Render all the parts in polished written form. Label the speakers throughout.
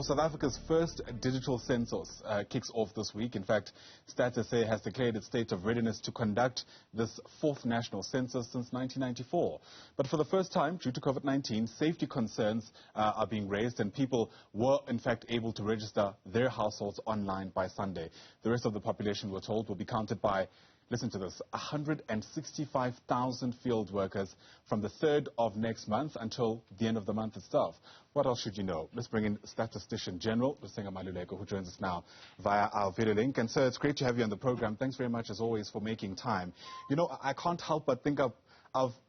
Speaker 1: So South Africa's first digital census kicks off this week. In fact, Stats SA has declared its state of readiness to conduct this fourth national census since 1994. But for the first time, due to COVID-19, safety concerns are being raised, and people were, in fact, able to register their households online by Sunday. The rest of the population, we're told, will be counted by, listen to this, 165,000 field workers from the 3rd of next month until the end of the month itself. What else should you know? Let's bring in Statistician-General Risenga Maluleke, who joins us now via our video link. And sir, it's great to have you on the program. Thanks very much, as always, for making time. You know, I can't help but think of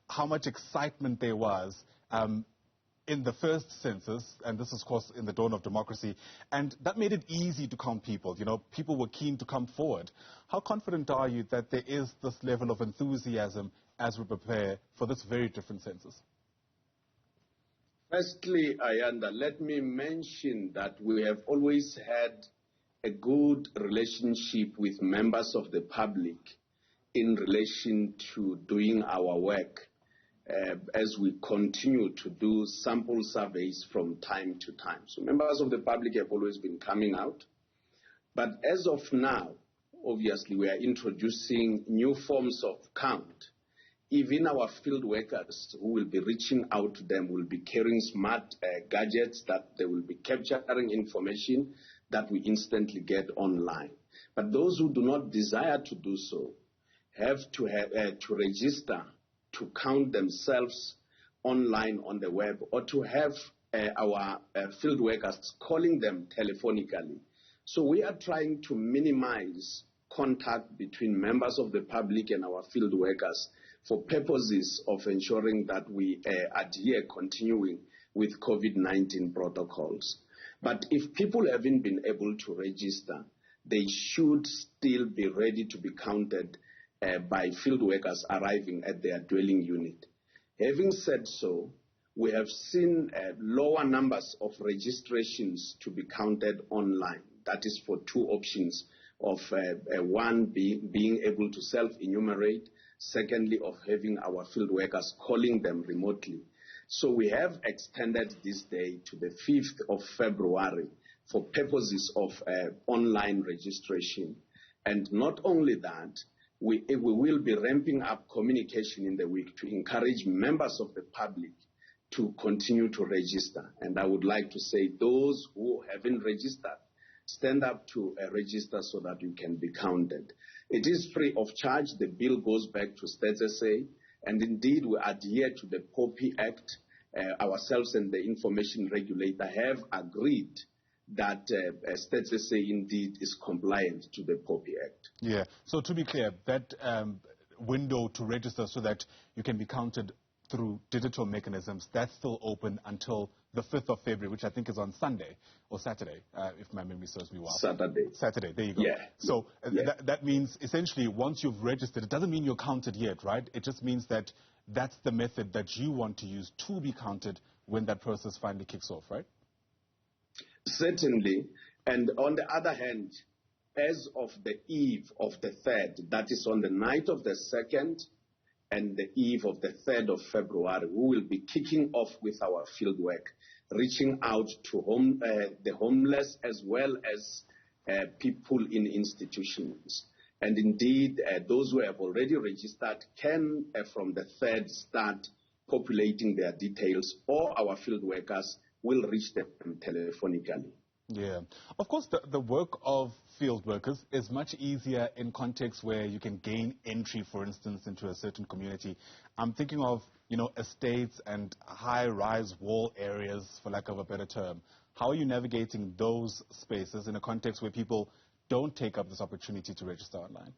Speaker 1: how much excitement there was in the first census, and this is, of course, in the dawn of democracy, and that made it easy to count people. You know, people were keen to come forward. How confident are you that there is this level of enthusiasm as we prepare for this very different census?
Speaker 2: Firstly, Ayanda, let me mention that we have always had a good relationship with members of the public in relation to doing our work as we continue to do sample surveys from time to time. So members of the public have always been coming out. But as of now, obviously, we are introducing new forms of count. Even our field workers who will be reaching out to them will be carrying smart gadgets that they will be capturing information that we instantly get online. But those who do not desire to do so have to register to count themselves online on the web, or to have our field workers calling them telephonically. So we are trying to minimize contact between members of the public and our field workers for purposes of ensuring that we adhere continuing with COVID-19 protocols. But if people haven't been able to register, they should still be ready to be counted by field workers arriving at their dwelling unit. Having said so, we have seen lower numbers of registrations to be counted online. That is for two options of one being able to self-enumerate, secondly of having our field workers calling them remotely. So we have extended this day to the 5th of February for purposes of online registration. And not only that, we will be ramping up communication in the week to encourage members of the public to continue to register. And I would like to say those who haven't registered, stand up to register so that you can be counted. It is free of charge. The bill goes back to Stats SA, and indeed we adhere to the POPI Act. Ourselves and the information regulator have agreed that Stats SA indeed is compliant to the POPI Act.
Speaker 1: Yeah, so to be clear, that window to register so that you can be counted through digital mechanisms, that's still open until the 5th of February, which I think is on Sunday or Saturday, if my memory serves me well. Saturday, there you go.
Speaker 2: Yeah.
Speaker 1: So that means essentially once you've registered, it doesn't mean you're counted yet, right? It just means that that's the method that you want to use to be counted when that process finally kicks off, right?
Speaker 2: Certainly. And on the other hand, as of the eve of the 3rd, that is on the night of the 2nd and the eve of the 3rd of February, we will be kicking off with our field work, reaching out to the homeless as well as people in institutions. And indeed, those who have already registered can, from the 3rd, start populating their details, or our field workers will reach them telephonically.
Speaker 1: Yeah. Of course, the work of field workers is much easier in contexts where you can gain entry, for instance, into a certain community. I'm thinking of, you know, estates and high-rise wall areas, for lack of a better term. How are you navigating those spaces in a context where people don't take up this opportunity to register online?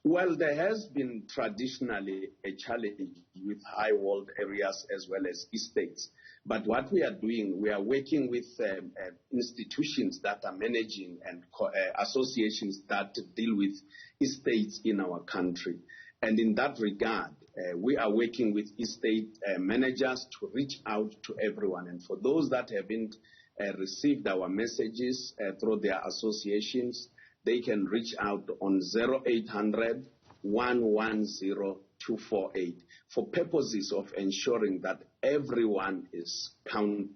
Speaker 2: Well, there has been traditionally a challenge with high-walled areas as well as estates. But what we are doing, we are working with institutions that are managing and associations that deal with estates in our country. And in that regard, we are working with estate managers to reach out to everyone. And for those that haven't received our messages through their associations, they can reach out on 0800 110 248 for purposes of ensuring that everyone is counted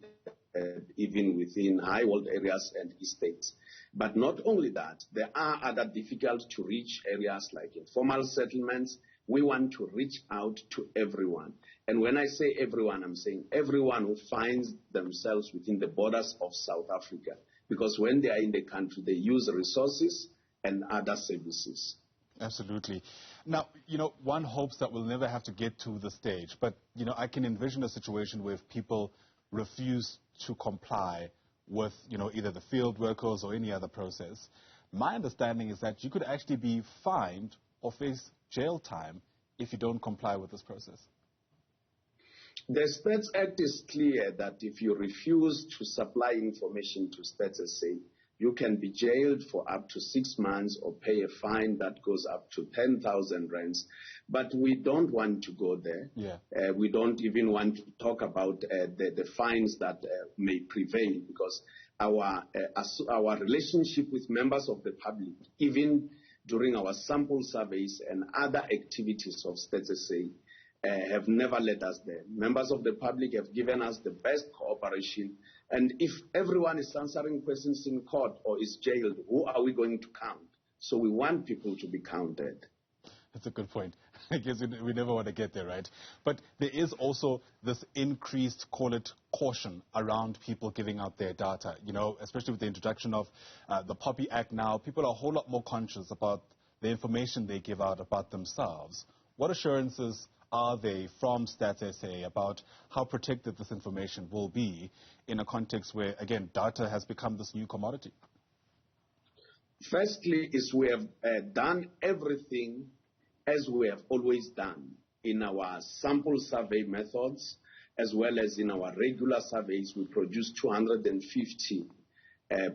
Speaker 2: even within high-wealth areas and estates. But not only that, there are other difficult-to-reach areas like informal settlements. We want to reach out to everyone. And when I say everyone, I'm saying everyone who finds themselves within the borders of South Africa. Because when they are in the country, they use resources and other services.
Speaker 1: Absolutely. Now, one hopes that we'll never have to get to the stage, but, I can envision a situation where if people refuse to comply with, either the field workers or any other process. My understanding is that you could actually be fined or face jail time if you don't comply with this process.
Speaker 2: The Stats Act is clear that if you refuse to supply information to Stats SA, you can be jailed for up to 6 months or pay a fine that goes up to 10,000 rands. But we don't want to go there.
Speaker 1: Yeah.
Speaker 2: We don't even want to talk about the fines that may prevail, because our relationship with members of the public, even during our sample surveys and other activities of Stats SA, have never let us there. Members of the public have given us the best cooperation. And if everyone is answering questions in court or is jailed, who are we going to count? So we want people to be counted.
Speaker 1: That's a good point. I guess we never want to get there, right? But there is also this increased, call it, caution around people giving out their data. Especially with the introduction of the POPI Act now, people are a whole lot more conscious about the information they give out about themselves. What assurances are they from Stats SA about how protected this information will be in a context where, again, data has become this new commodity?
Speaker 2: Firstly, is we have done everything as we have always done in our sample survey methods, as well as in our regular surveys. We produce 250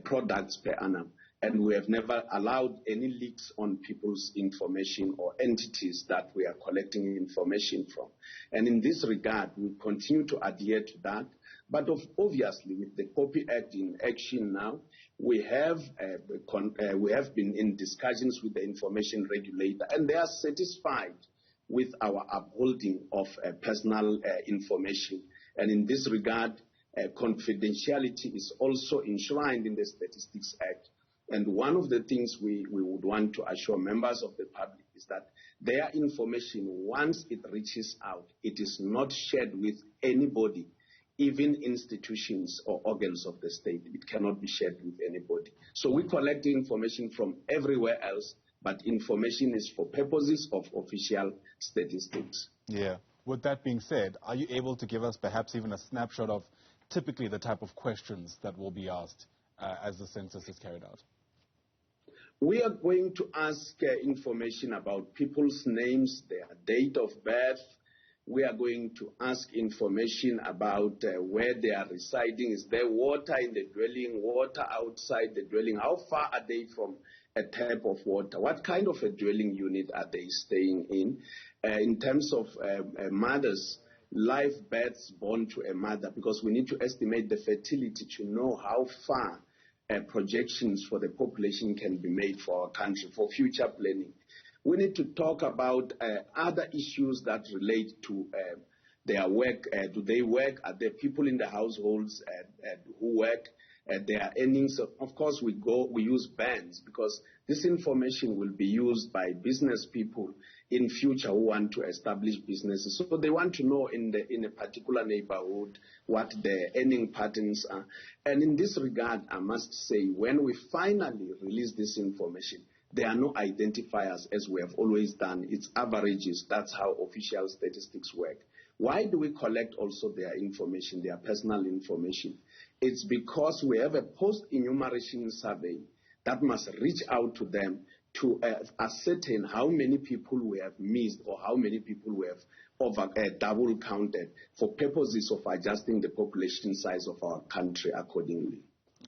Speaker 2: products per annum. And we have never allowed any leaks on people's information or entities that we are collecting information from. And in this regard, we continue to adhere to that. But obviously, with the POPI Act in action now, we have been in discussions with the information regulator, and they are satisfied with our upholding of personal information. And in this regard, confidentiality is also enshrined in the Statistics Act. And one of the things we would want to assure members of the public is that their information, once it reaches out, it is not shared with anybody, even institutions or organs of the state. It cannot be shared with anybody. So we collect information from everywhere else, but information is for purposes of official statistics.
Speaker 1: Yeah. With that being said, are you able to give us perhaps even a snapshot of typically the type of questions that will be asked as the census is carried out?
Speaker 2: We are going to ask information about people's names, their date of birth. We are going to ask information about where they are residing. Is there water in the dwelling, water outside the dwelling? How far are they from a tap of water? What kind of a dwelling unit are they staying in? In terms of mothers, live births born to a mother, because we need to estimate the fertility to know how far projections for the population can be made for our country for future planning. We need to talk about other issues that relate to their work. Do they work? Are there people in the households who work? Their earnings. Of course, we use bands, because this information will be used by business people in future who want to establish businesses. So they want to know in a particular neighborhood what their earning patterns are. And in this regard, I must say, when we finally release this information, there are no identifiers as we have always done. It's averages. That's how official statistics work. Why do we collect also their information, their personal information? It's because we have a post-enumeration survey that must reach out to them to ascertain how many people we have missed or how many people we have double counted for purposes of adjusting the population size of our country accordingly.